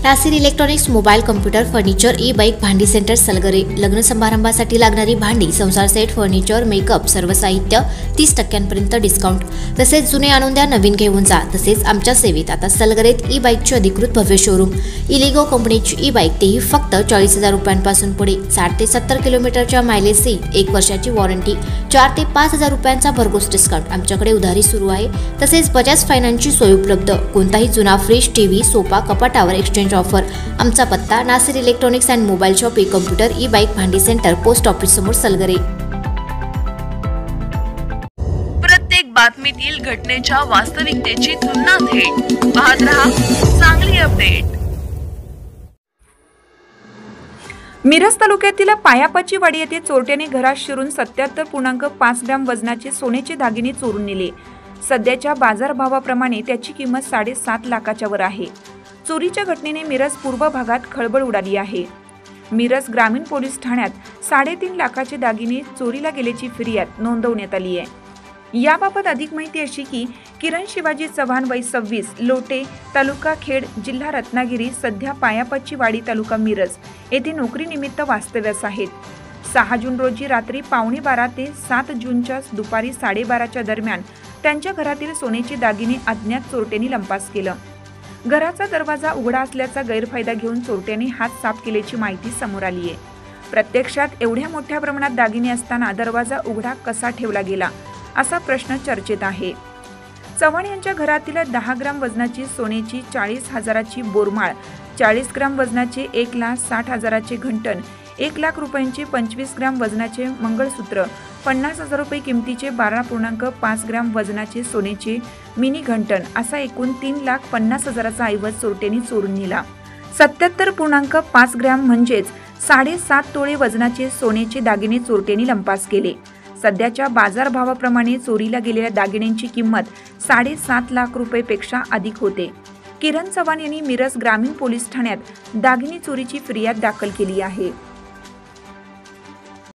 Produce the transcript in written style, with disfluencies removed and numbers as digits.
Nasir electronics mobile computer furniture e bike भांडी centre Salgare. लग्न समारंभासाठी लागणारी भांडी संसार सेट फर्निचर मेकअप सर्व साहित्य 30% डिस्काउंट। तसेच जुने आणून द्या नवीन घेऊन जा। तसेच आमच्या सेवेत आता सलगरेत ई बाईकचे अधिकृत भव्य शोरूम इलिगो कंपनीची ई बाईक तेही फक्त 40,000 रुपयांपासून पुढे। 60 ते 70 किलोमीटरच्या मायलेजची 1 वर्षाची वॉरंटी 4 ते 5,000 रुपयांचा भरघोस डिस्काउंट। आमच्याकडे उधारी सुरू आहे। तसेच बजाज फायनान्सची सोय उपलब्ध। कोणताही जुना फ्रीज टीव्ही सोफा कपाटावर एक्सचेंज ऑफर। आमचा पत्ता Nasir electronics and mobile shop ई कॉम्प्युटर ई बाईक भांडी सेंटर पोस्ट ऑफिस समोर सलगरे। प्रत्येक बातमीतील घटनेच्या वास्तविकतेची तुलना थेट पाहत रहा चांगली अपडेट। मिरज तालुक्यातील पायापाची वाडी येथे चोरट्याने घरात शिरून 77.5 ग्रॅम वजनाचे सोन्याचे दागिने चोरून नेले। सध्याच्या बाजारभावाप्रमाणे त्याची किंमत 7.5 लाखाच्या वर आहे। चोरीच्या घटनेने मिरज पूर्व भागात खळबळ उडाली आहे। मिरज ग्रामीण पोलीस ठाण्यात 3.5 लाखाचे दागिने चोरीला गेल्याची फिर्याद नोंदवण्यात आली आहे। याबाबत अधिक माहिती अशी की किरण शिवाजी चव्हाण वय 26 लोटे तालुका खेड जिल्हा रत्नागिरी सध्या पायापाची वाडी तालुका मिरज येथे नोकरीनिमित्त वास्तव्यास आहेत। 6 जून रोजी रात्री 11:15 ते 7 जूनच्या दुपारी 12:30च्या दरम्यान त्यांच्या घरातील सोन्याचे दागिने अज्ञात चोरट्यांनी लंपास केलं। घराचा दरवाजा उघडा असल्याचा गैरफायदा घेऊन चोरट्यांनी हात साफ केल्याची माहिती समोर आली आहे। प्रत्यक्षात एवढ्या मोठ्या प्रमाणात दागिने असताना दरवाजा उघडा कसा ठेवला गेला असा प्रश्न चर्चेत आहे। चव्हाण यांच्या घरातील 10 ग्राम वजनाची सोन्याची 40,000ची बोरमाळ, 40 ग्राम वजनाचे 1,60,000चे घंटण, 1 लाख रुपयांचे 25 ग्राम वजनाचे मंगळसूत्र, 50,000 रुपये किमतीचे 12.5 ग्राम वजनाचे सोन्याचे मिनी घंटण असा एकूण 3,50,000चा ऐवज चोरट्यांनी चोरून नेला। 77.5 ग्रॅम म्हणजेच 7.5 तोळे वजनाचे सोन्याचे दागिने चोरट्यांनी लंपास केले। सध्याच्या बाजारभावाप्रमाणे चोरीला गेलेल्या दागिन्यांची किंमत 7.5 लाख रुपयेपेक्षा अधिक होते। किरण चव्हाण यांनी मिरज ग्रामीण पोलीस ठाण्यात दागिने चोरीची फिर्याद दाखल केली आहे।